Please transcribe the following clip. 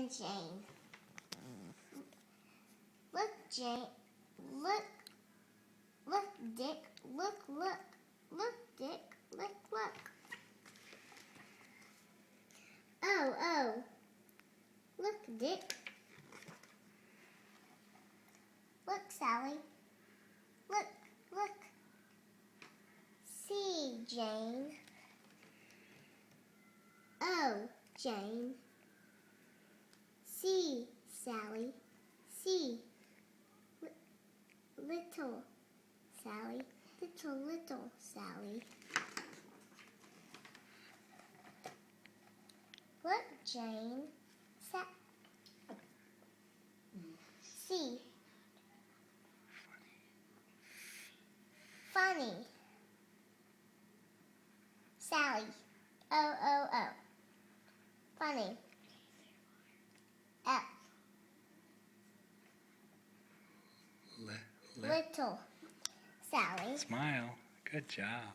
and Jane. Look, Jane. Look, Dick. Look. Look, Dick. Look. Oh. Look, Dick. Look, Sally. Look. See, Jane. Oh, Jane. See, Sally. See. Little Sally. Little Sally. Look, Jane. See. Funny. Sally. Oh. Funny. Little Sally. Smile. Good job.